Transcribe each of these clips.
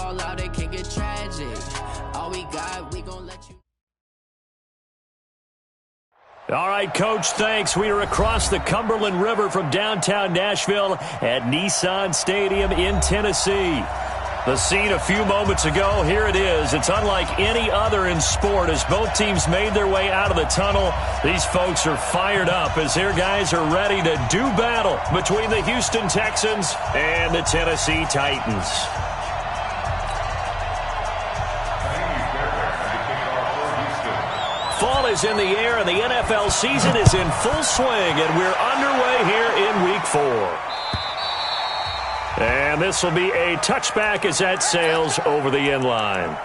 fall out, it can get tragic. All we got, we gon' let you. All right, Coach, thanks. We are across the Cumberland River from downtown Nashville at Nissan Stadium in Tennessee. The scene a few moments ago, here it is. It's unlike any other in sport as both teams made their way out of the tunnel. These folks are fired up as their guys are ready to do battle between the Houston Texans and the Tennessee Titans. Fall is in the air and the NFL season is in full swing, and we're underway here in Week 4. And this will be a touchback as that sails over the end line.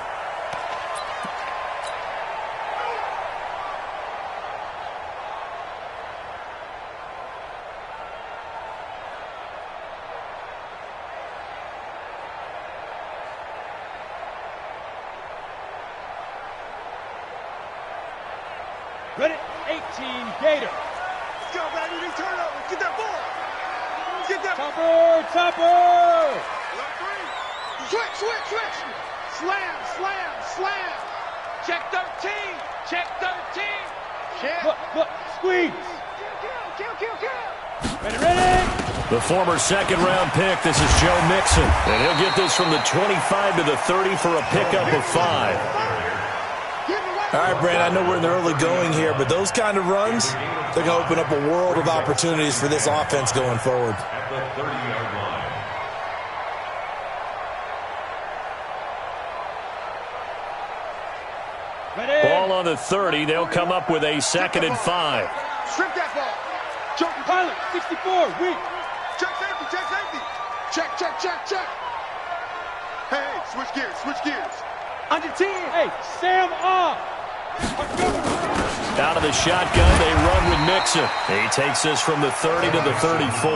Ready, 18, Gator. Let's go, baby. Turnover. Get that ball. Get that. Topper. Switch. Slam. Check 13. Check. Look, squeeze. Kill. Ready. The former second-round pick, this is Joe Mixon. And he'll get this from the 25 to the 30 for a pickup of 5. All right, Brandon, I know we're in the early going here, but those kind of runs, they're going to open up a world of opportunities for this offense going forward. At the 30-yard line. Ready. Ball on the 30. They'll come up with a 2nd and 5. Strip that ball. Joker pilot, 64, weak. Check safety. Check. Hey, switch gears. Under 10. Hey, Sam off. Out of the shotgun, they run with Mixon. He takes this from the 30 to the 34.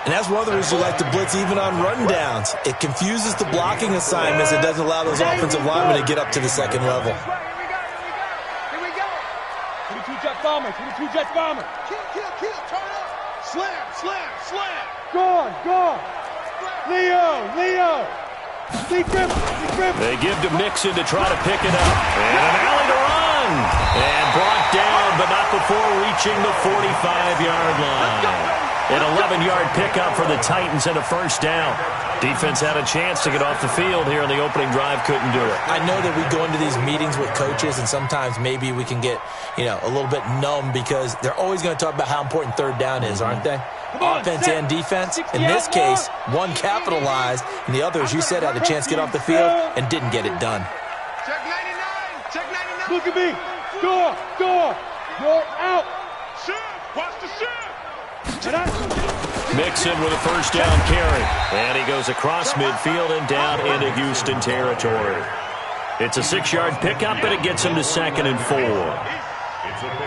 And that's one of the reasons you like to blitz even on rundowns. It confuses the blocking assignments. It doesn't allow those offensive linemen to get up to the second level. Here we go. 22 Jet Bomber. Kill. Turn up. Slam. Gone. Leo. Lee Griffin. They give to Mixon to try to pick it up. And an alley to run. And brought down, but not before reaching the 45-yard line. An 11-yard pickup for the Titans and a first down. Defense had a chance to get off the field here in the opening drive, couldn't do it. I know that we go into these meetings with coaches, and sometimes maybe we can get, a little bit numb because they're always going to talk about how important third down is, aren't they? Offense and defense. In this case, one capitalized, and the other, as you said, had a chance to get off the field and didn't get it done. Check 99. Look at me. Score. You're out. Watch the shit. Mixon with a first down carry. And he goes across midfield and down into Houston territory. It's a 6-yard pickup, and it gets him to 2nd and 4.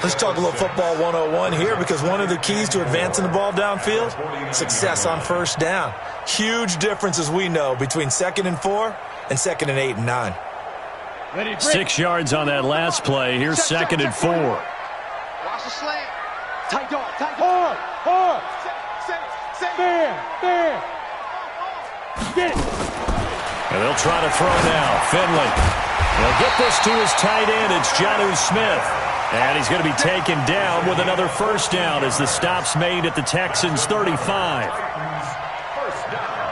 Let's talk a little football 101 here, because one of the keys to advancing the ball downfield, success on first down. Huge difference, as we know, between 2nd and 4 and 2nd and 8 and 9. 6 yards on that last play. Here's 2nd and 4. Watch the slant. Tight dog. Hard. Fair. Get it. And they'll try to throw now. Finley. They'll get this to his tight end. It's Jonnu Smith. And he's going to be taken down with another first down as the stop's made at the Texans' 35.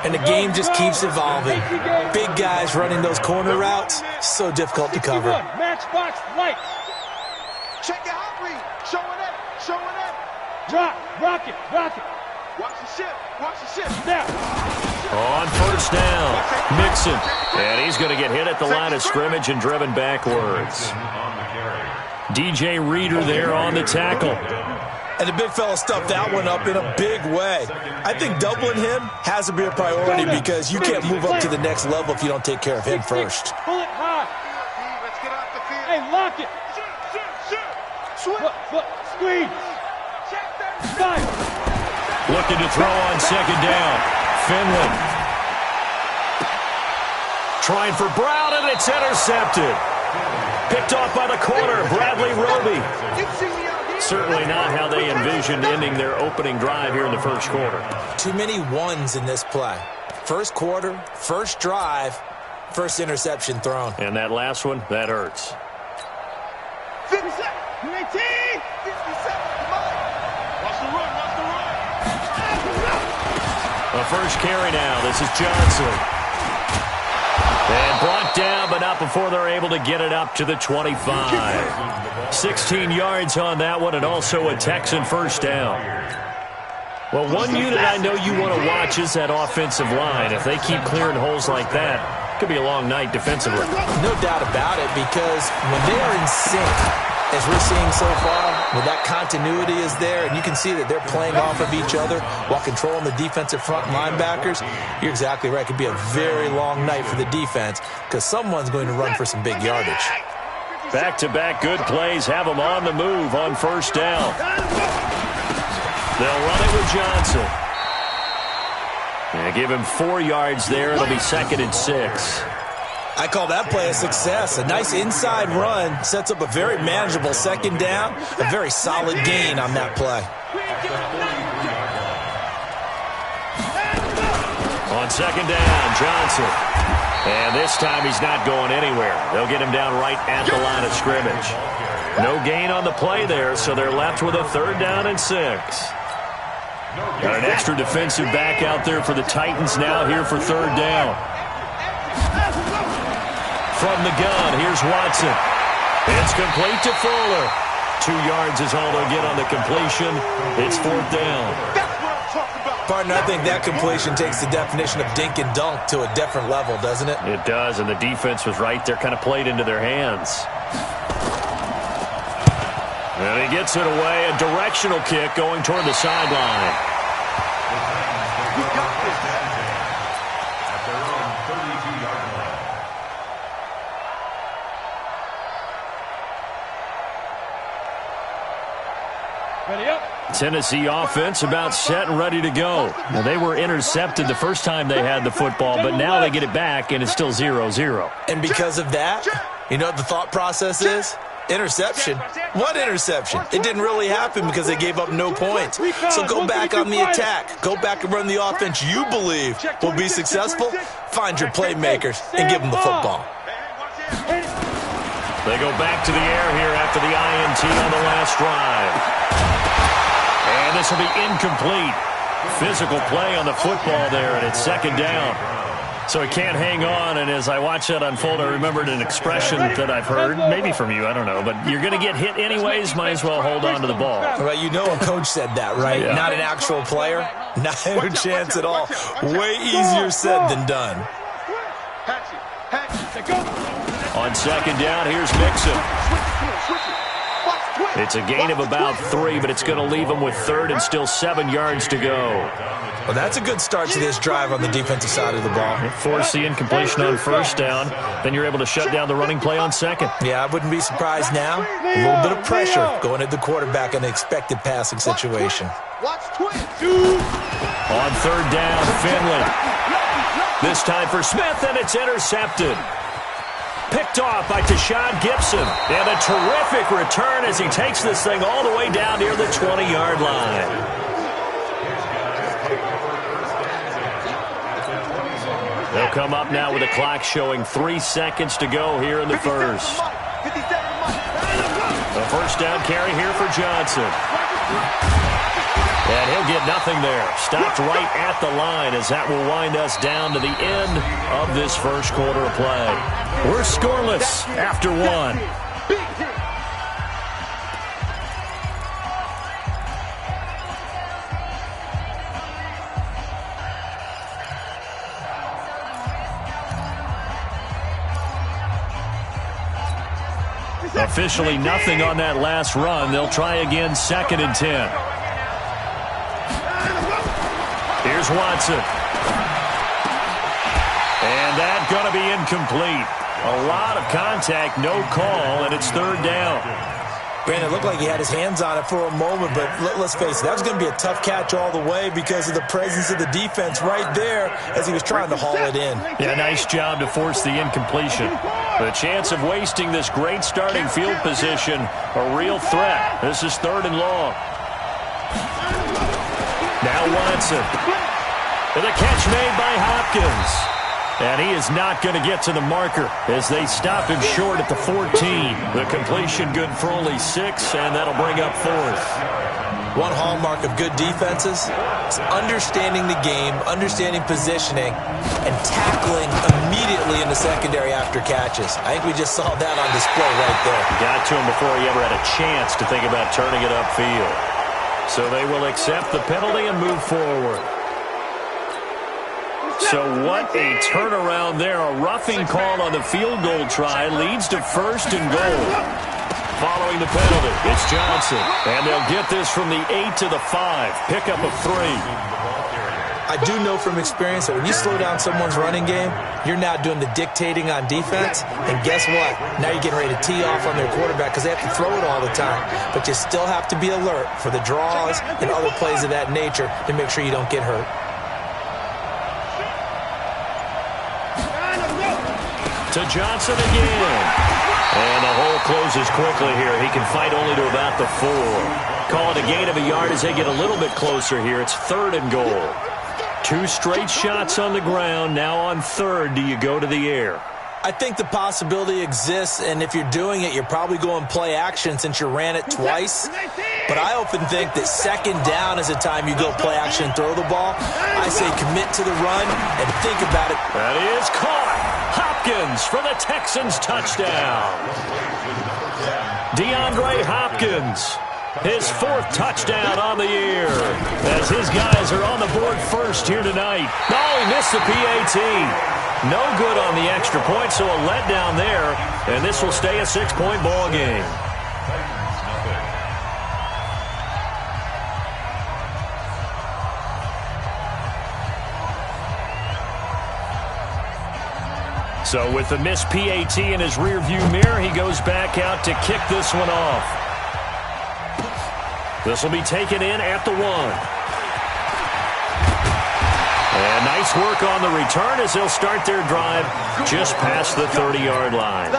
And the game just keeps evolving. Big guys running those corner routes, so difficult to cover. Matchbox lights. Check your hot read. Showing up. Rock it. Watch the ship. Now. On first down, Mixon. And he's going to get hit at the line of scrimmage and driven backwards. DJ Reader there on the tackle. And the big fella stuffed that one up in a big way. I think doubling him has to be a priority because you can't move up to the next level if you don't take care of him first. Pull it high. Let's get off the field. Hey, lock it. Look, squeeze. Fire. Looking to throw on 2nd down. Finley. Trying for Brown, and it's intercepted. Picked off by the corner, Bradley Roby. Certainly not how they envisioned ending their opening drive here in the first quarter. Too many ones in this play. First quarter, first drive, first interception thrown. And that last one, that hurts. 50 seconds. 19. 57. Come on. Watch the run. Watch the run. A first carry now. This is Johnson. And brought down, but not before they're able to get it up to the 25. 16 yards on that one, and also a Texan first down. Well, one unit I know you want to watch is that offensive line. If they keep clearing holes like that, it could be a long night defensively. No doubt about it, because when they are in sync, as we're seeing so far, when that continuity is there, and you can see that they're playing off of each other while controlling the defensive front linebackers, you're exactly right. It could be a very long night for the defense because someone's going to run for some big yardage. Back-to-back good plays have them on the move on first down. They'll run it with Johnson. And give him 4 yards there. It'll be 2nd and 6. I call that play a success. A nice inside run sets up a very manageable second down. A very solid gain on that play. On second down, Johnson. And this time he's not going anywhere. They'll get him down right at the line of scrimmage. No gain on the play there, so they're left with a 3rd down and 6. Got an extra defensive back out there for the Titans now here for 3rd down. From the gun, here's Watson. It's complete to Fuller. 2 yards is all they'll get on the completion. It's 4th down. Partner, I think that completion takes the definition of dink and dunk to a different level, doesn't it? It does, and the defense was right there, kind of played into their hands. And he gets it away, a directional kick going toward the sideline. At their own 32-yard line. Ready up. Tennessee offense about set and ready to go. Now, they were intercepted the first time they had the football, but now they get it back, and it's still 0-0. And because of that, you know what the thought process is? Interception. What interception? It didn't really happen because they gave up no points. So go back on the attack. Go back and run the offense you believe will be successful. Find your playmakers and give them the football. They go back to the air here after the INT on the last drive. And this will be incomplete. Physical play on the football there, and it's 2nd down. So he can't hang on, and as I watch that unfold, I remembered an expression that I've heard, maybe from you, I don't know, but you're going to get hit anyways, might as well hold on to the ball. Well, you know a coach said that, right? Yeah. Not an actual player. Not a chance at all. Way easier said than done. On 2nd down, here's Mixon. It's a gain of about 3, but it's going to leave them with 3rd and still 7 yards to go. Well, that's a good start to this drive on the defensive side of the ball. Force the incompletion on first down, then you're able to shut down the running play on 2nd. Yeah, I wouldn't be surprised now. A little bit of pressure going at the quarterback in an expected passing situation. Watch twins. On 3rd down, Finley. This time for Smith, and it's intercepted. Picked off by Tashawn Gibson. And a terrific return as he takes this thing all the way down near the 20-yard line. They'll come up now with the clock showing 3 seconds to go here in the first. The first down carry here for Johnson. And he'll get nothing there. Stopped right at the line as that will wind us down to the end of this first quarter of play. We're scoreless after 1. Officially nothing on that last run. They'll try again, 2nd and 10. Here's Watson. And that's going to be incomplete. A lot of contact, no call, and it's 3rd down. Brandon, it looked like he had his hands on it for a moment, but let's face it, that was going to be a tough catch all the way because of the presence of the defense right there as he was trying to haul it in. Yeah, nice job to force the incompletion. The chance of wasting this great starting field position, a real threat. This is 3rd and long. Now Watson. And the catch made by Hopkins. And he is not going to get to the marker as they stop him short at the 14. The completion good for only 6, and that'll bring up 4th. One hallmark of good defenses is understanding the game, understanding positioning, and tackling immediately in the secondary after catches. I think we just saw that on display right there. Got to him before he ever had a chance to think about turning it upfield. So they will accept the penalty and move forward. So what a turnaround there. A roughing call on the field goal try leads to 1st and goal. Following the penalty, it's Johnson. And they'll get this from the 8 to the 5. Pickup of 3. I do know from experience that when you slow down someone's running game, you're now doing the dictating on defense. And guess what? Now you're getting ready to tee off on their quarterback because they have to throw it all the time. But you still have to be alert for the draws and other plays of that nature to make sure you don't get hurt. To Johnson again. And the hole closes quickly here. He can fight only to about the 4. Call it a gain of a yard as they get a little bit closer here. It's 3rd and goal. 2 straight shots on the ground. Now on 3rd, do you go to the air? I think the possibility exists, and if you're doing it, you're probably going play action since you ran it twice. But I often think that 2nd down is the time you go play action and throw the ball. I say commit to the run and think about it. That is caught. Hopkins for the Texans touchdown. DeAndre Hopkins, his 4th touchdown on the year, as his guys are on the board first here tonight. Oh, he missed the PAT. No good on the extra point, so a letdown there, and this will stay a 6-point ball game. So with the missed PAT in his rearview mirror, he goes back out to kick this one off. This will be taken in at the 1. And nice work on the return as they'll start their drive just past the 30-yard line.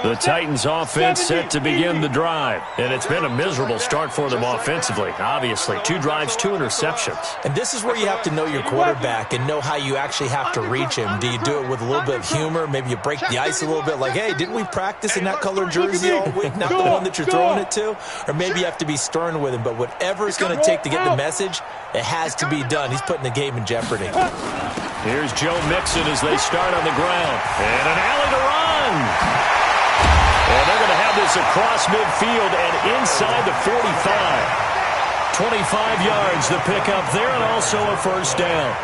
The Titans offense set to begin the drive. And it's been a miserable start for them offensively, obviously. 2 drives, 2 interceptions. And this is where you have to know your quarterback and know how you actually have to reach him. Do you do it with a little bit of humor? Maybe you break the ice a little bit like, hey, didn't we practice in that colored jersey all week? Not the one that you're throwing it to? Or maybe you have to be stern with him. But whatever it's going to take to get the message, it has to be done. He's putting the game in jeopardy. Here's Joe Mixon as they start on the ground. And an alley to run. And they're going to have this across midfield and inside the 45. 25 yards the pickup there, and also a 1st down.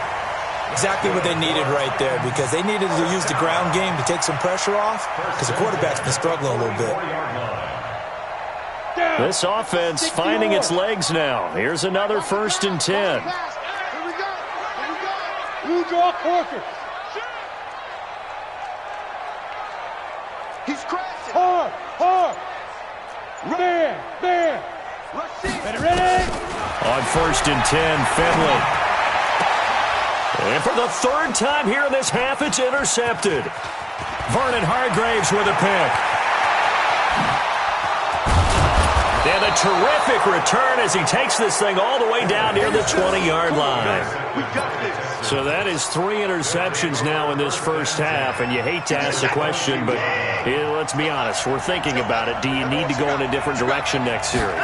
Exactly what they needed right there, because they needed to use the ground game to take some pressure off, because the quarterback's been struggling a little bit. This offense finding its legs now. Here's another 1st and 10. You draw closer. He's crashing. Hard. Man. Ready? On 1st and 10, Finley. And for the 3rd time here in this half, it's intercepted. Vernon Hargraves with a pick. And a terrific return as he takes this thing all the way down near the 20-yard line. So that is 3 interceptions now in this first half, and you hate to ask the question, but let's be honest, we're thinking about it. Do you need to go in a different direction next series?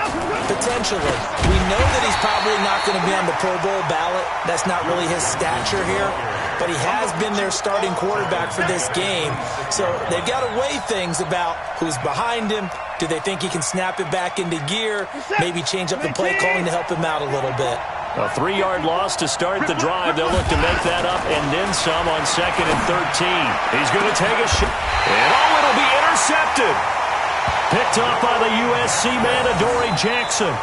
Potentially. We know that he's probably not going to be on the Pro Bowl ballot. That's not really his stature here. But he has been their starting quarterback for this game. So they've got to weigh things about who's behind him. Do they think he can snap it back into gear? Maybe change up the play calling to help him out a little bit. A 3-yard loss to start the drive. They'll look to make that up and then some on 2nd and 13. He's going to take a shot. And it'll be intercepted. Picked off by the USC man, Adoree Jackson.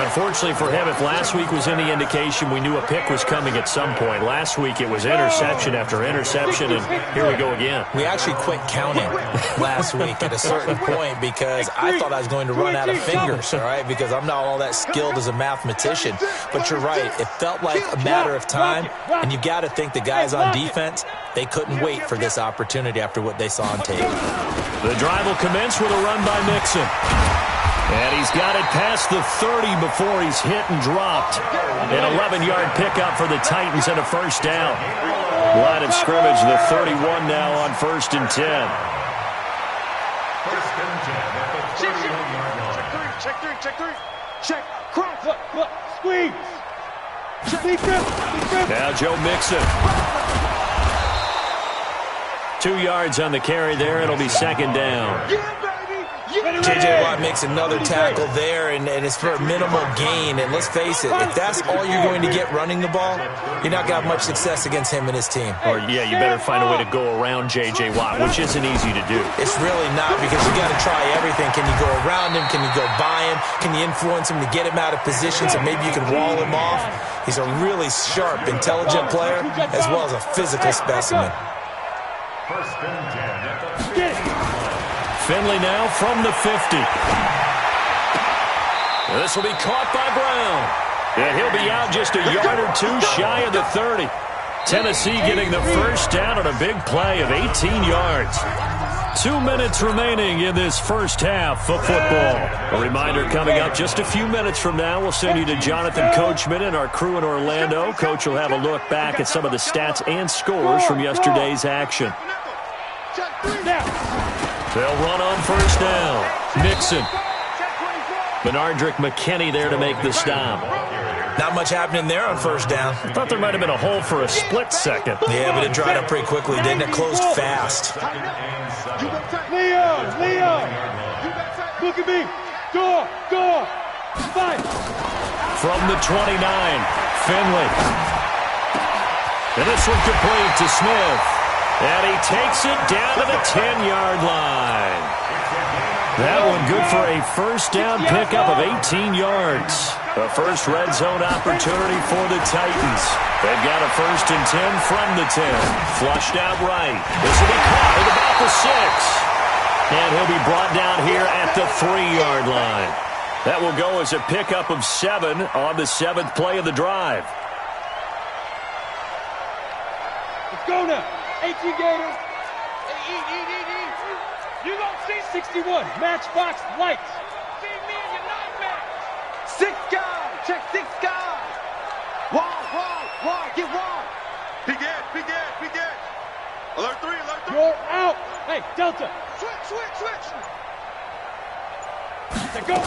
Unfortunately for him, if last week was any indication, we knew a pick was coming at some point. Last week it was interception after interception, and here we go again. We actually quit counting last week at a certain point because I thought I was going to run out of fingers, all right, because I'm not all that skilled as a mathematician. But you're right. It felt like a matter of time, and you got to think the guys on defense, they couldn't wait for this opportunity after what they saw on tape. The drive will commence with a run by Mixon. And he's got it past the 30 before he's hit and dropped. An 11-yard pickup for the Titans and a first down. Line of scrimmage, the 31 now on 1st and 10. Check three. Check. Cross. Look. Squeeze. Now Joe Mixon. 2 yards on the carry there. It'll be 2nd down. J.J. Watt makes another tackle there, and it's for a minimal gain. And let's face it, if that's all you're going to get running the ball, you're not going to have much success against him and his team. Or, yeah, you better find a way to go around J.J. Watt, which isn't easy to do. It's really not, because you got to try everything. Can you go around him? Can you go by him? Can you influence him to get him out of position so maybe you can wall him off? He's a really sharp, intelligent player as well as a physical specimen. 1st and 10 at the 50. Finley now from the 50. This will be caught by Brown. And he'll be out just a yard or two shy of the 30. Tennessee getting the first down on a big play of 18 yards. 2 minutes remaining in this first half of football. A reminder coming up just a few minutes from now. We'll send you to Jonathan Coachman and our crew in Orlando. Coach will have a look back at some of the stats and scores from yesterday's action. They'll run on first down. Mixon. Benardrick McKinney there to make the stop. Not much happening there on first down. I thought there might have been a hole for a split second. Yeah, but it dried up pretty quickly, didn't it? Closed fast. Leo. Look at me. Door. Fight. From the 29, Finley. And this one complete to Smith. And he takes it down to the 10-yard line. That one good for a first down pickup of 18 yards. A first red zone opportunity for the Titans. They've got a 1st and 10 from the 10. Flushed out right. This will be caught at about the 6. And he'll be brought down here at the 3-yard line. That will go as a pickup of 7 on the 7th play of the drive. Let's go now. 18 Gators. You don't see 61. Matchbox lights. See me and your nightmare. 6 guys. Check 6 guys. Wall. Get wall. Big Ed. Alert 3. You're out. Hey, Delta. Switch. Go.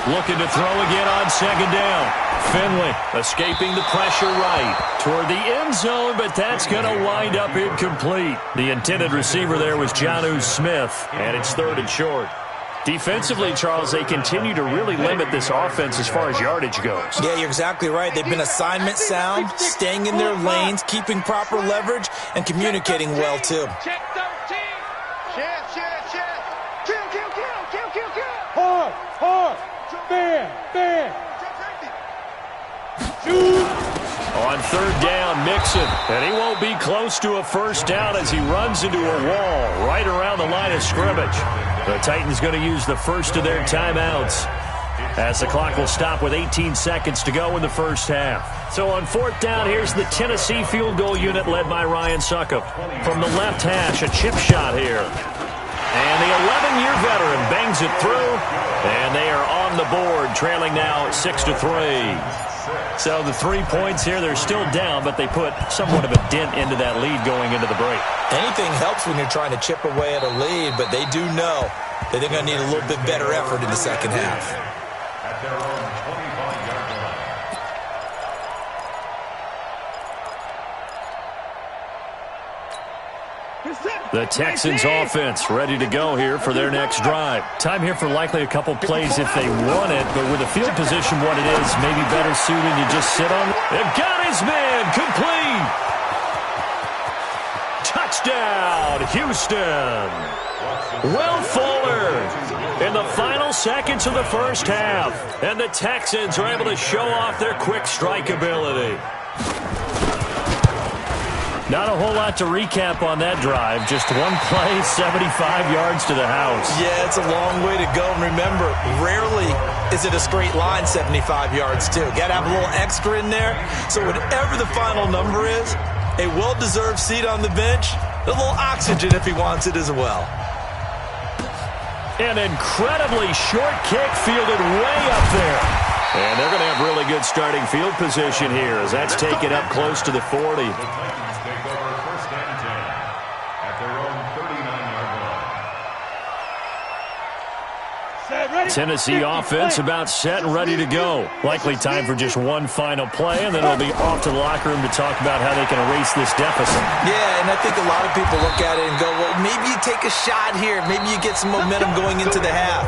Looking to throw again on 2nd down. Finley escaping the pressure right toward the end zone, but that's going to wind up incomplete. The intended receiver there was Jonnu Smith, and it's 3rd and short. Defensively, Charles, they continue to really limit this offense as far as yardage goes. Yeah, you're exactly right. They've been assignment sound, staying in their lanes, keeping proper leverage, and communicating well, too. Check 13. Share. Hard. Bam. Shoot. On 3rd down, Mixon. And he won't be close to a first down as he runs into a wall right around the line of scrimmage. The Titans going to use the first of their timeouts as the clock will stop with 18 seconds to go in the first half. So on 4th down, here's the Tennessee field goal unit led by Ryan Succop. From the left hash, a chip shot here. And the 11-year veteran bangs it through, and they are on the board, trailing now 6-3. So the 3 points here, they're still down, but they put somewhat of a dent into that lead going into the break. Anything helps when you're trying to chip away at a lead, but they do know that they're going to need a little bit better effort in the second half. At their own 25-yard line. The Texans offense ready to go here for their next drive. Time here for likely a couple plays if they want it, but with the field position what it is, maybe better suited to just sit on. They've got his man complete. Touchdown, Houston. Will Fuller in the final seconds of the first half. And the Texans are able to show off their quick strike ability. Not a whole lot to recap on that drive. Just one play, 75 yards to the house. Yeah, it's a long way to go. And remember, rarely is it a straight line 75 yards, too. Got to have a little extra in there. So whatever the final number is, a well-deserved seat on the bench, a little oxygen if he wants it as well. An incredibly short kick fielded way up there. And they're going to have really good starting field position here as that's taken up close to the 40. Tennessee offense about set and ready to go. Likely time for just one final play, and then they'll be off to the locker room to talk about how they can erase this deficit. Yeah, and I think a lot of people look at it and go, well, maybe you take a shot here. Maybe you get some momentum going into the half.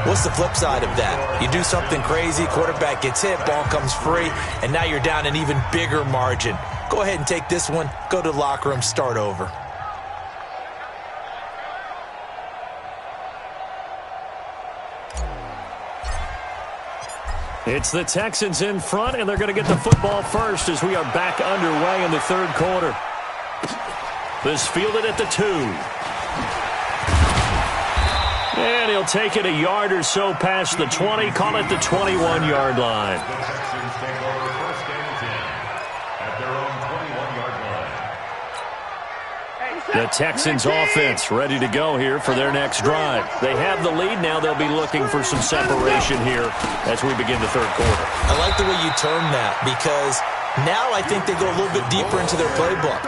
What's the flip side of that? You do something crazy, quarterback gets hit, ball comes free, and now you're down an even bigger margin. Go ahead and take this one, go to the locker room, start over. It's the Texans in front, and they're going to get the football first as we are back underway in the third quarter. This fielded at the 2. And he'll take it a yard or so past the 20, call it the 21-yard line. The Texans take over first and 10 at their own 21-yard line. The Texans offense ready to go here for their next drive. They have the lead now. They'll be looking for some separation here as we begin the third quarter. I like the way you term that because now I think they go a little bit deeper into their playbook.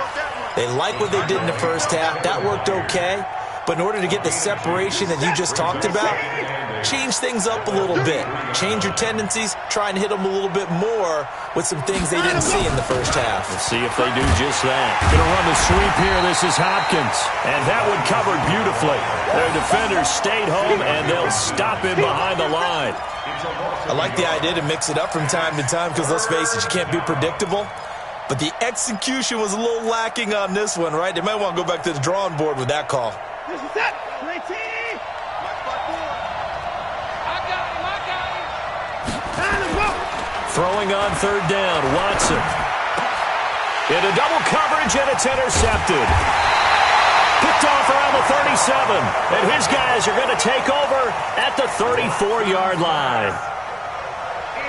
They like what they did in the first half. That worked okay. But in order to get the separation that you just talked about, change things up a little bit. Change your tendencies. Try and hit them a little bit more with some things they didn't see in the first half. Let's see if they do just that. Going to run the sweep here. This is Hopkins. And that one covered beautifully. Their defenders stayed home, and they'll stop him behind the line. I like the idea to mix it up from time to time because, let's face it, you can't be predictable. But the execution was a little lacking on this one, right? They might want to go back to the drawing board with that call. This is it. Play team. I got him. Time to go. Throwing on third down, Watson. Into double coverage, and it's intercepted. Picked off around the 37. And his guys are going to take over at the 34-yard line.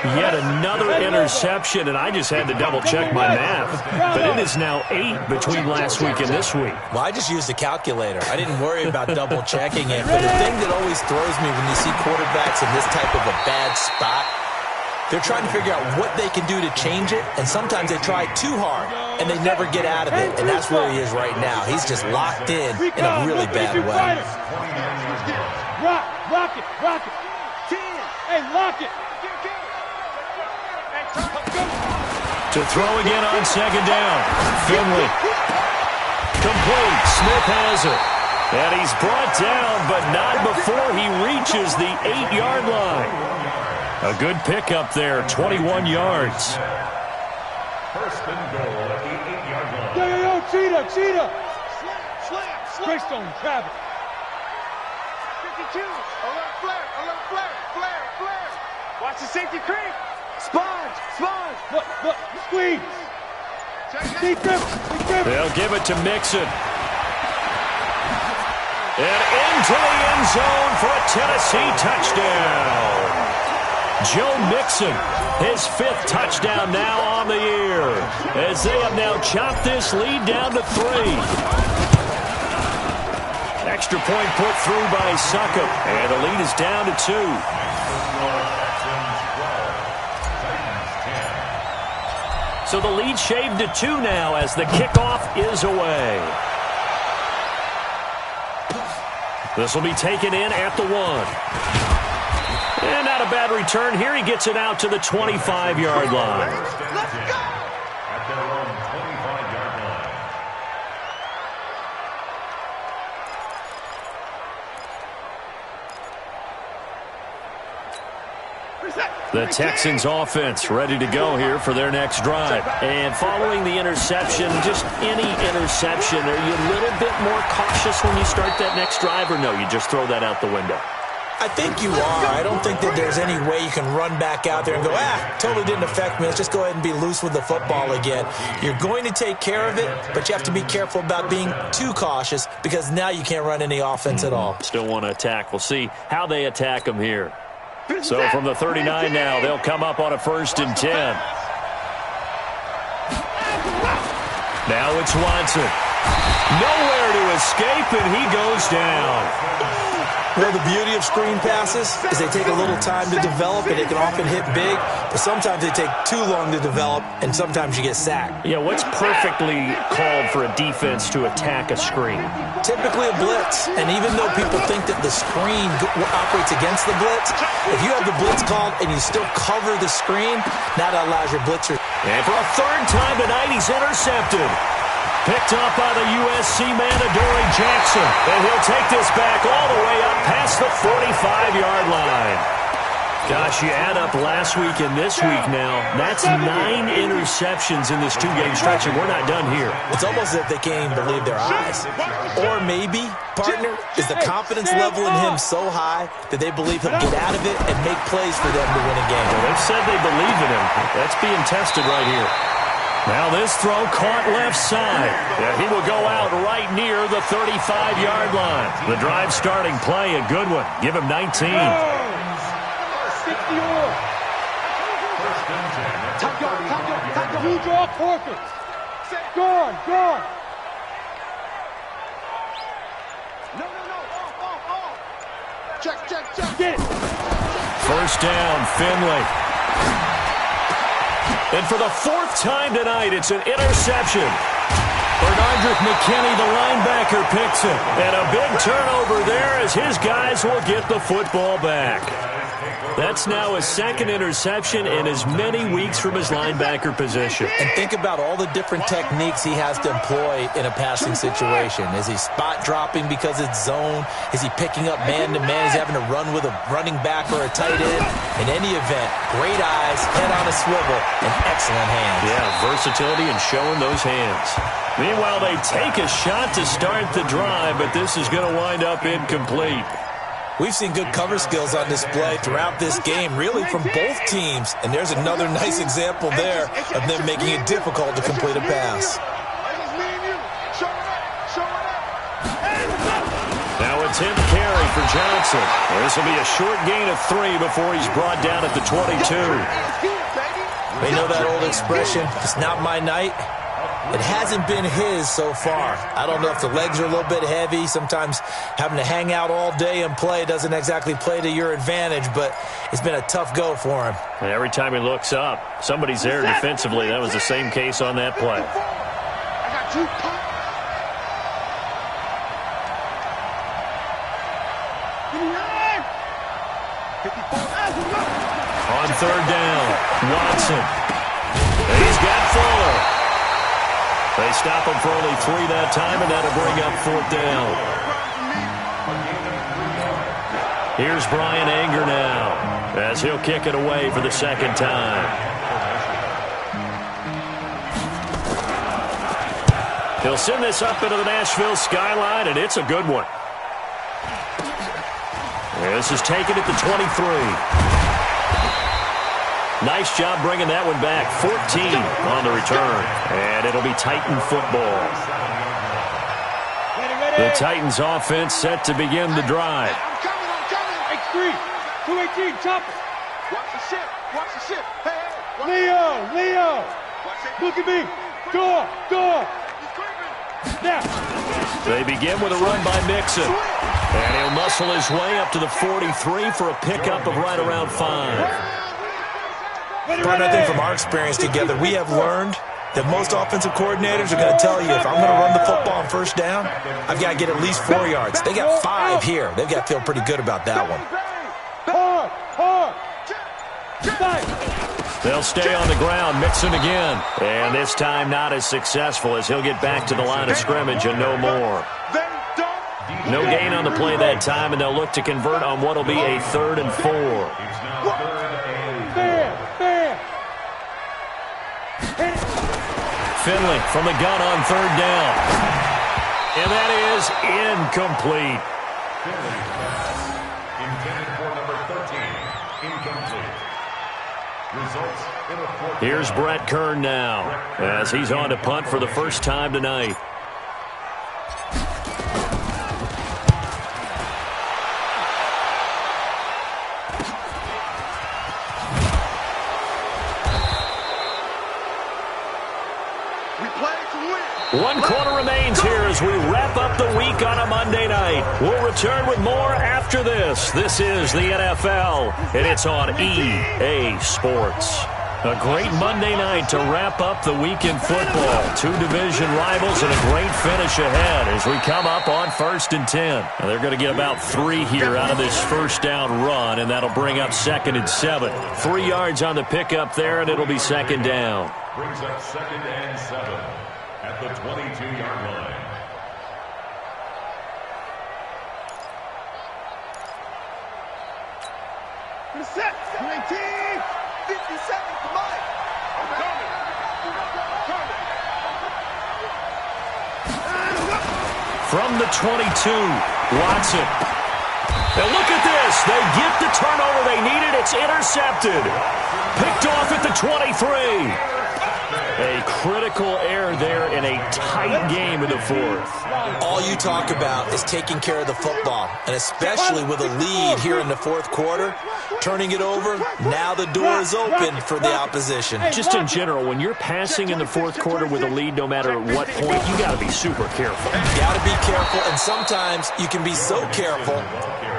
Yet another interception, and I just had to double-check my math. But it is now 8 between last week and this week. Well, I just used a calculator. I didn't worry about double-checking it. But the thing that always throws me when you see quarterbacks in this type of a bad spot, they're trying to figure out what they can do to change it, and sometimes they try too hard, and they never get out of it. And that's where he is right now. He's just locked in a really bad way. Rock it. Hey, lock it. To throw again on second down. Finley. Complete. Smith has it. And he's brought down, but not before he reaches the 8-yard line. A good pickup there, 21 yards. First and goal at the 8-yard line. Yo, cheetah. Slam. Greystone, Travis. 52. Alert, flare. Watch the safety creep. Sponge. Look, squeeze. Deep grip. They'll give it to Mixon. And into the end zone for a Tennessee touchdown. Joe Mixon, his 5th touchdown now on the year, as they have now chopped this lead down to 3. Extra point put through by Succop, and the lead is down to 2. So the lead shaved to 2 now as the kickoff is away. This will be taken in at the 1. And not a bad return here. He gets it out to the 25-yard line. Let's go. At their own 25-yard line. The Texans offense ready to go here for their next drive. And following the interception, just any interception, are you a little bit more cautious when you start that next drive, or no, you just throw that out the window? I think you are. I don't think that there's any way you can run back out there and go, totally didn't affect me. Let's just go ahead and be loose with the football again. You're going to take care of it, but you have to be careful about being too cautious because now you can't run any offense at all. Still want to attack. We'll see how they attack them here. So from the 39 now, they'll come up on a 1st and 10. Now it's Watson. Nowhere to escape, and he goes down. Well, the beauty of screen passes is they take a little time to develop, and they can often hit big, but sometimes they take too long to develop, and sometimes you get sacked. Yeah, what's perfectly called for a defense to attack a screen? Typically a blitz, and even though people think that the screen operates against the blitz, if you have the blitz called and you still cover the screen, now that allows your blitzer. And for a 3rd time tonight, he's intercepted. Picked up by the USC man, Adoree Jackson. And he'll take this back all the way up past the 45-yard line. Gosh, you add up last week and this week now. That's 9 interceptions in this 2-game stretch, and we're not done here. It's almost as if they can't even believe their eyes. Or maybe, partner, is the confidence level in him so high that they believe he'll get out of it and make plays for them to win a game. Well, they've said they believe in him. That's being tested right here. Now this throw caught left side. Yeah, he will go out right near the 35-yard line. The drive starting play, a good one. Give him 19. 61. You draw Corkins. Gone. No. Off. Check. Get it. 1st down, Finley. And for the 4th time tonight, it's an interception. Bernardrick McKinney, the linebacker, picks it. And a big turnover there as his guys will get the football back. That's now his 2nd interception in as many weeks from his linebacker position. And think about all the different techniques he has to employ in a passing situation. Is he spot dropping because it's zone? Is he picking up man-to-man? Is he having to run with a running back or a tight end? In any event, great eyes, head on a swivel, and excellent hands. Yeah, versatility and showing those hands. Meanwhile, they take a shot to start the drive, but this is going to wind up incomplete. We've seen good cover skills on display throughout this game, really from both teams. And there's another nice example there of them making it difficult to complete a pass. Now a 10th carry for Johnson. This will be a short gain of 3 before he's brought down at the 22. They know that old expression, it's not my night. It hasn't been his so far. I don't know if the legs are a little bit heavy. Sometimes having to hang out all day and play doesn't exactly play to your advantage, but it's been a tough go for him. And every time he looks up, somebody's there defensively. That was the same case on that play. On 3rd down, Watson. And he's got Fuller. They stop him for only 3 that time, and that'll bring up 4th down. Here's Brian Anger now, as he'll kick it away for the 2nd time. He'll send this up into the Nashville skyline, and it's a good one. This is taken at the 23. Nice job bringing that one back. 14 on the return. And it'll be Titan football. The Titans offense set to begin the drive. X3, 218, chop it. Watch the ship. Hey. Leo. Look at me. Door. Now. They begin with a run by Mixon. And he'll muscle his way up to the 43 for a pickup of right around 5. Partner, I think from our experience together, we have learned that most offensive coordinators are going to tell you, if I'm going to run the football on 1st down, I've got to get at least 4 yards. They got 5 here. They've got to feel pretty good about that one. They'll stay on the ground, Mixon again. And this time not as successful as he'll get back to the line of scrimmage and no more. No gain on the play that time, and they'll look to convert on what will be a 3rd and 4. Finley from the gun on third down. And that is incomplete. Finley's pass, intended for number 13, incomplete. Results in a fourth. Here's Brett Kern now as he's on to punt for the first time tonight. One quarter remains here as we wrap up the week on a Monday night. We'll return with more after this. This is the NFL, and it's on EA Sports. A great Monday night to wrap up the week in football. Two division rivals and a great finish ahead as we come up on 1st and 10. Now they're going to get about 3 here out of this first down run, and that'll bring up 2nd and 7. 3 yards on the pickup there, and it'll be 2nd down. Brings up 2nd and 7 at the 22-yard line. Set, 19, 50 seconds to Mike. From the 22, Watson. Now look at this. They get the turnover they needed. It's intercepted. Picked off at the 23. A critical error there in a tight game in the fourth. All you talk about is taking care of the football, and especially with a lead here in the fourth quarter, turning it over, now the door is open for the opposition. Just in general, when you're passing in the fourth quarter with a lead, no matter what point, you got to be super careful. You got to be careful, and sometimes you can be so careful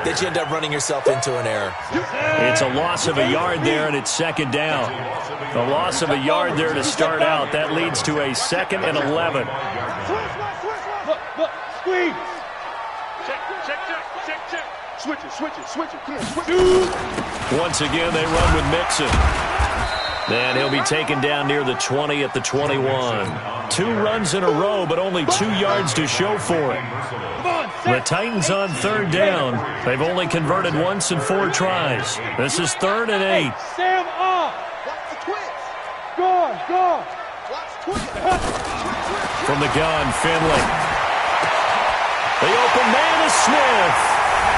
that you end up running yourself into an error. It's a loss of a yard there, and it's 2nd down. A loss of a yard there to start out. That leads to a 2nd and 11. Look, squeeze. Check. Switch it. Come on, switch it. Once again, they run with Mixon. And he'll be taken down near the 20 at the 21. 2 runs in a row, but only 2 yards to show for it. The Titans on 3rd down. They've only converted once in 4 tries. This is 3rd and 8. Sam off. Watch the twins. Go. Watch twins. From the gun, Finley. The open man is Smith.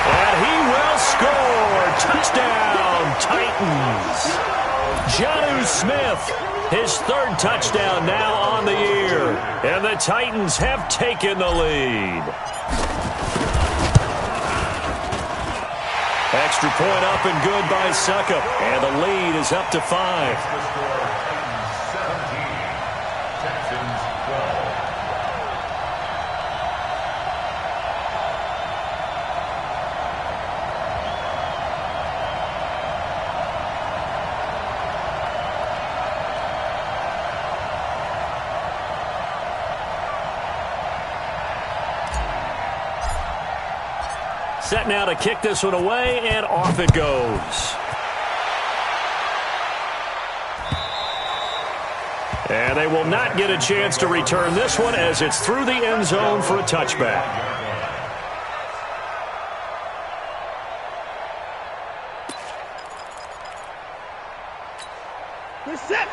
And he will score. Touchdown, Titans. Jonnu Smith, his 3rd touchdown now on the year. And the Titans have taken the lead. Extra point up and good by Suckup. And the lead is up to 5. Set now to kick this one away, and off it goes. And they will not get a chance to return this one as it's through the end zone for a touchback.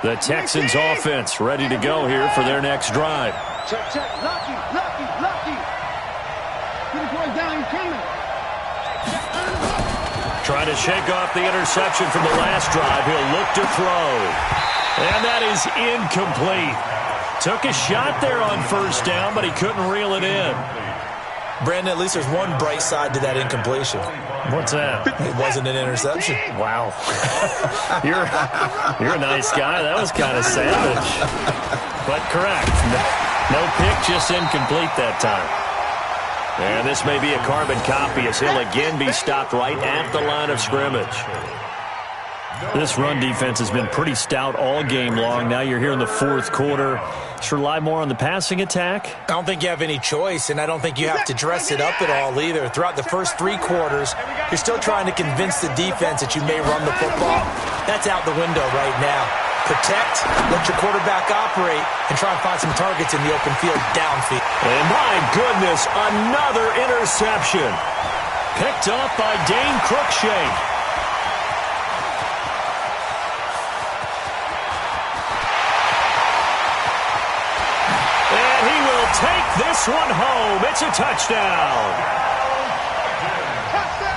The Texans offense ready to go here for their next drive. Check. Lucky. Get it going down, he's coming. Trying to shake off the interception from the last drive. He'll look to throw. And that is incomplete. Took a shot there on 1st down, but he couldn't reel it in. Brandon, at least there's one bright side to that incompletion. What's that? It wasn't an interception. Wow. You're a nice guy. That was kind of savage. But correct. No pick, just incomplete that time. And this may be a carbon copy as he'll again be stopped right at the line of scrimmage. This run defense has been pretty stout all game long. Now you're here in the fourth quarter. Should rely more on the passing attack? I don't think you have any choice, and I don't think you have to dress it up at all either. Throughout the first 3 quarters, you're still trying to convince the defense that you may run the football. That's out the window right now. Protect, let your quarterback operate, and try and find some targets in the open field downfield. And my goodness, another interception. Picked up by Dane Cruikshank. take this one home. It's a touchdown.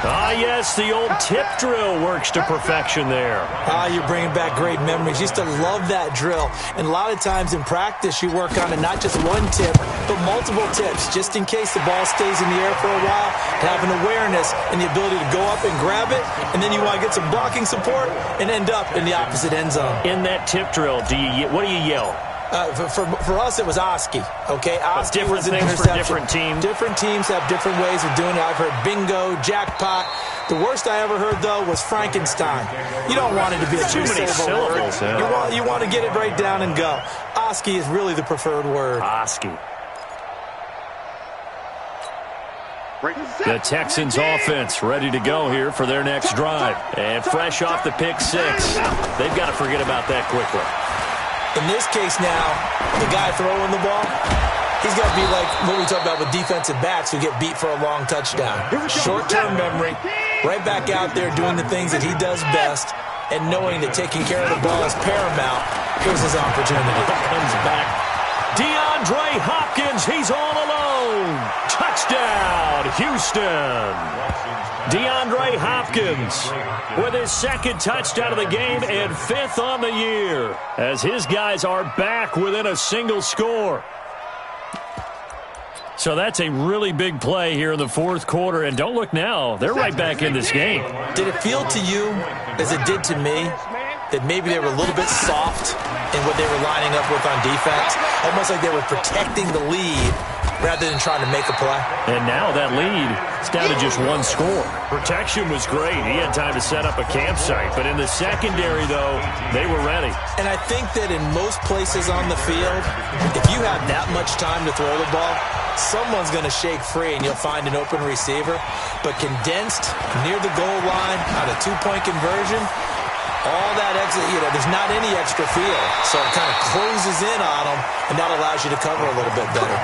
Ah, yes, the old tip drill works to perfection there. Ah, you're bringing back great memories. Used to love that drill. And a lot of times in practice, you work on it, not just one tip, but multiple tips, just in case the ball stays in the air for a while, to have an awareness and the ability to go up and grab it, and then you want to get some blocking support and end up in the opposite end zone. In that tip drill, what do you yell? For us, it was Oski, okay? Oski different was an things for interception. different teams. Different teams have different ways of doing it. I've heard bingo, jackpot. The worst I ever heard, though, was Frankenstein. You don't want it to be a too many syllables. Yeah. You want to get it right down and go. Oski is really the preferred word. Oski. The Texans offense ready to go here for their next drive. And fresh off the pick six. They've got to forget about that quickly. In this case now, the guy throwing the ball, he's got to be like what we talk about with defensive backs who get beat for a long touchdown. Short-term memory, right back out there doing the things that he does best, and knowing that taking care of the ball is paramount. Here's his opportunity. Comes back. DeAndre Hopkins, he's all alone. Touchdown, Houston. DeAndre Hopkins with his second touchdown of the game and fifth on the year, as his guys are back within a single score. So that's a really big play here in the fourth quarter, and don't look now, they're right back in this game. Did it feel to you, as it did to me, that maybe they were a little bit soft in what they were lining up with on defense? Almost like they were protecting the lead rather than trying to make a play. And now that lead is down to just one score. Protection was great. He had time to set up a campsite. But in the secondary, though, they were ready. And I think that in most places on the field, if you have that much time to throw the ball, someone's going to shake free and you'll find an open receiver. But condensed, near the goal line, on a two-point conversion, all that exit, there's not any extra field. So it kind of closes in on them, and that allows you to cover a little bit better.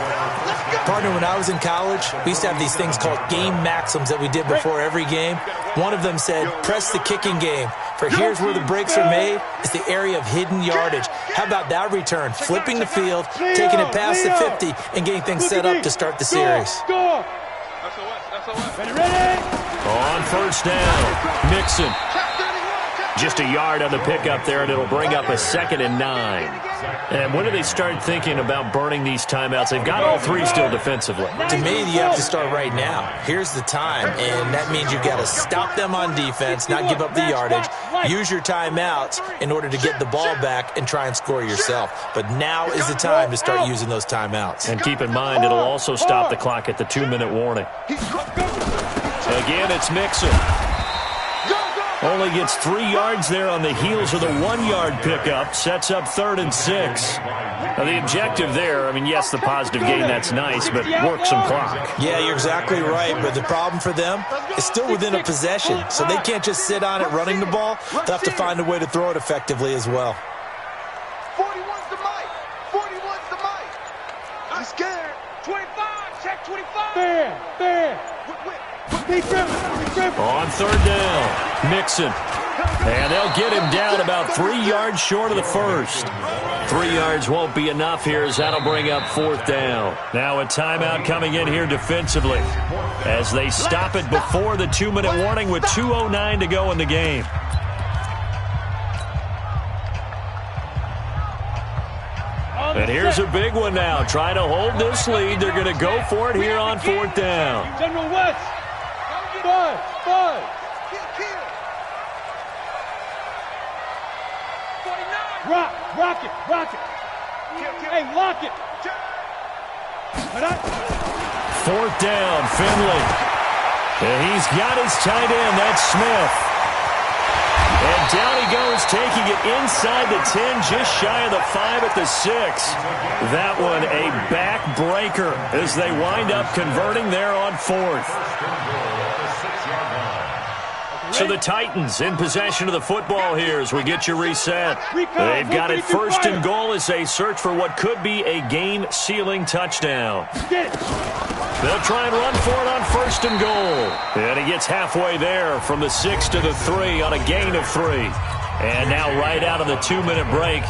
Partner, when I was in college, we used to have these things called game maxims that we did before every game. One of them said, press the kicking game. For here's where the breaks are made. It's the area of hidden yardage. How about that return? Flipping the field, taking it past the 50, and getting things set up to start the series. On first down, Mixon. Just a yard on the pickup there, and it'll bring up a 2nd and 9. And when do they start thinking about burning these timeouts? They've got all three still defensively. To me, you have to start right now. Here's the time, and that means you've got to stop them on defense, not give up the yardage, use your timeouts in order to get the ball back and try and score yourself. But now is the time to start using those timeouts. And keep in mind, it'll also stop the clock at the 2-minute warning. Again, it's Mixon. Only gets 3 yards there on the heels of the 1-yard pickup. Sets up 3rd and 6. Now, the objective there, yes, the positive gain, that's nice, but work some clock. Yeah, you're exactly right, but the problem for them is still within a possession, so they can't just sit on it running the ball. They'll have to find a way to throw it effectively as well. 41's the mic. 41's the mic. I'm scared. 25, check 25. There. On 3rd down, Mixon. And they'll get him down about 3 yards short of the first. 3 yards won't be enough here, as that'll bring up 4th down. Now a timeout coming in here defensively, as they stop it before the 2-minute warning with 2:09 to go in the game. And here's a big one now. Trying to hold this lead. They're going to go for it here on 4th down. General West. 5. Rock it. Hey, lock it. 4th down, Finley. And he's got his tight end. That's Smith. And down he goes, taking it inside the 10, just shy of the 5 at the 6. That one a backbreaker as they wind up converting there on 4th. So the Titans in possession of the football here as we get you reset. They've got it 1st and goal as they search for what could be a game-sealing touchdown. They'll try and run for it on 1st and goal. And he gets halfway there from the 6 to the 3 on a gain of 3. And now right out of the 2-minute break,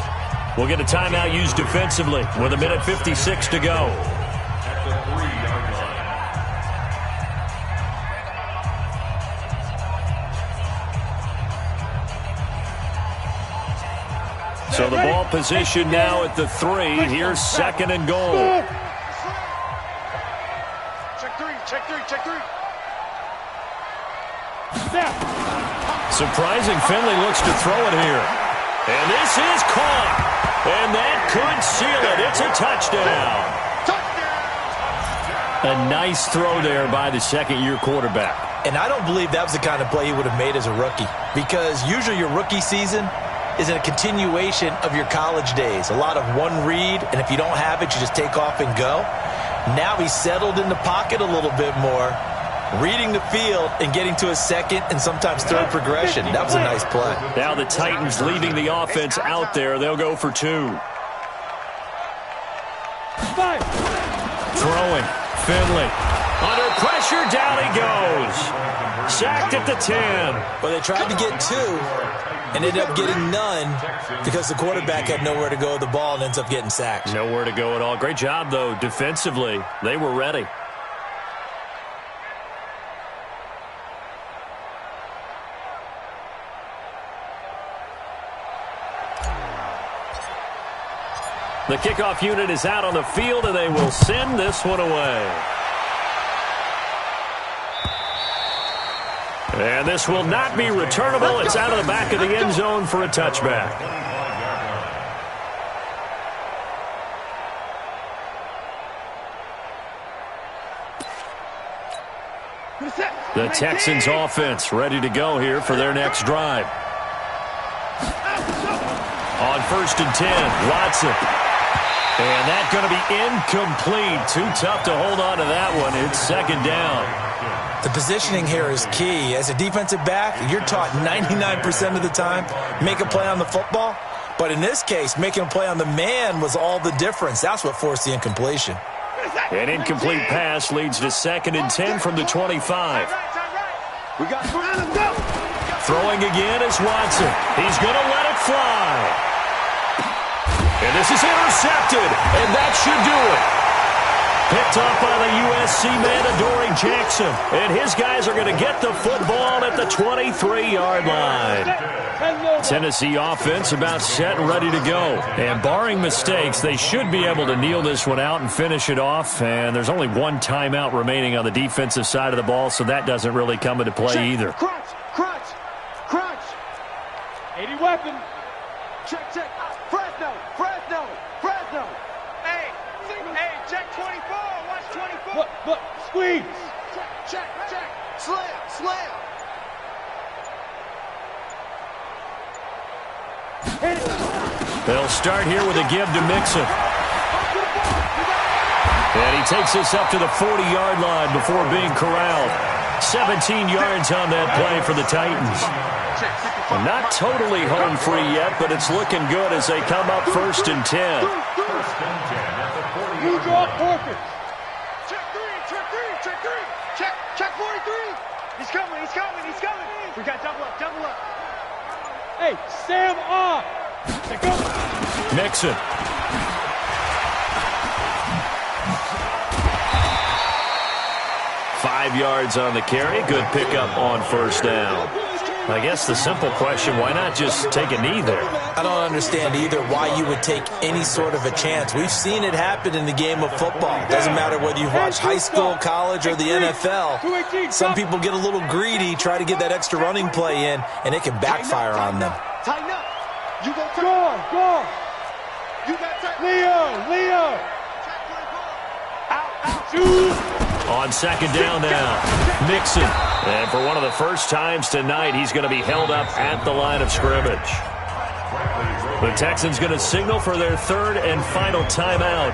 we'll get a timeout used defensively with 1:56 to go. So the ball position now at the 3. Here's 2nd and goal. Check three. Surprising Finley looks to throw it here. And this is caught. And that could seal it. It's a touchdown. A nice throw there by the second-year quarterback. And I don't believe that was the kind of play he would have made as a rookie, because usually your rookie season is a continuation of your college days. A lot of one read, and if you don't have it, you just take off and go. Now he's settled in the pocket a little bit more, reading the field and getting to a second and sometimes third progression. That was a nice play. Now the Titans leaving the offense out there. They'll go for 2. Throwing. Finley. Under pressure, down he goes. Sacked at the 10. Well, they tried to get 2 and ended up getting none because the quarterback had nowhere to go with the ball and ends up getting sacked. Nowhere to go at all. Great job, though, defensively. They were ready. The kickoff unit is out on the field, and they will send this one away. And this will not be returnable. It's out of the back of the end zone for a touchback. The Texans offense ready to go here for their next drive. On 1st and 10, Watson. And that's going to be incomplete. Too tough to hold on to that one. It's 2nd down. The positioning here is key. As a defensive back, you're taught 99% of the time, make a play on the football. But in this case, making a play on the man was all the difference. That's what forced the incompletion. An incomplete pass leads to 2nd and 10 from the 25. Throwing again is Watson. He's going to let it fly. And this is intercepted, and that should do it. Picked up by the USC man, Adoree Jackson. And his guys are going to get the football at the 23-yard line. Tennessee offense about set and ready to go. And barring mistakes, they should be able to kneel this one out and finish it off. And there's only one timeout remaining on the defensive side of the ball, so that doesn't really come into play either. Crunch. 80 weapon. Check. Fresno. Hey, check 24. Watch 24. Look, squeeze. Check. Slam. They'll start here with a give to Mixon. And he takes this up to the 40-yard line before being corralled. 17 yards on that play for the Titans. Not totally home free yet, but it's looking good as they come up 1st and 10. You draw perfect. Check 43. He's coming. We got double up. Hey, Sam off. Mixon. Five yards on the carry. Good pickup on 1st down. I guess the simple question, why not just take a knee there? I don't understand either why you would take any sort of a chance. We've seen it happen in the game of football. It doesn't matter whether you've watched high school, college, or the NFL. Some people get a little greedy, try to get that extra running play in, and it can backfire on them. Tighten up. You go. Go. You got tight. Leo. Out. On 2nd down now, Mixon. And for one of the first times tonight, he's going to be held up at the line of scrimmage. The Texans going to signal for their 3rd and final timeout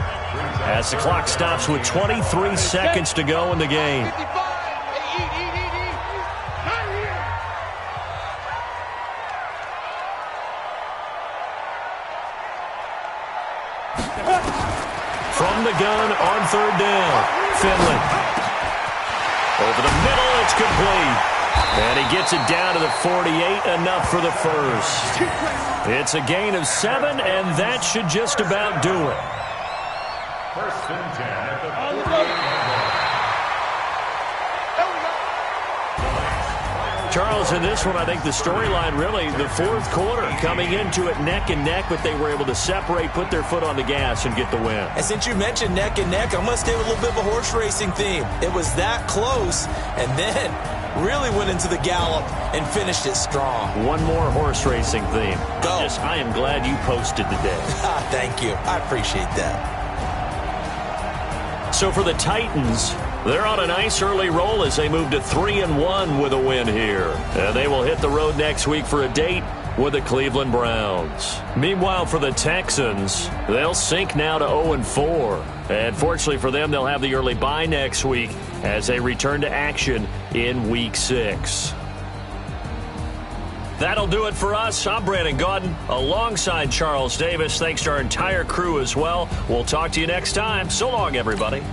as the clock stops with 23 seconds to go in the game. From the gun on 3rd down. Finley. Over the middle, it's complete. And he gets it down to the 48, enough for the first. It's a gain of 7, and that should just about do it. 1st and 10 at the 40. Charles, in this one, I think the storyline really, the fourth quarter, coming into it neck and neck, but they were able to separate, put their foot on the gas, and get the win. And since you mentioned neck and neck, I'm going to stay with a little bit of a horse racing theme. It was that close, and then really went into the gallop and finished it strong. One more horse racing theme. Go. I am glad you posted today. Thank you. I appreciate that. So for the Titans, they're on a nice early roll as they move to 3-1 with a win here. And they will hit the road next week for a date with the Cleveland Browns. Meanwhile, for the Texans, they'll sink now to 0-4. And fortunately for them, they'll have the early bye next week as they return to action in Week 6. That'll do it for us. I'm Brandon Gaudin alongside Charles Davis. Thanks to our entire crew as well. We'll talk to you next time. So long, everybody.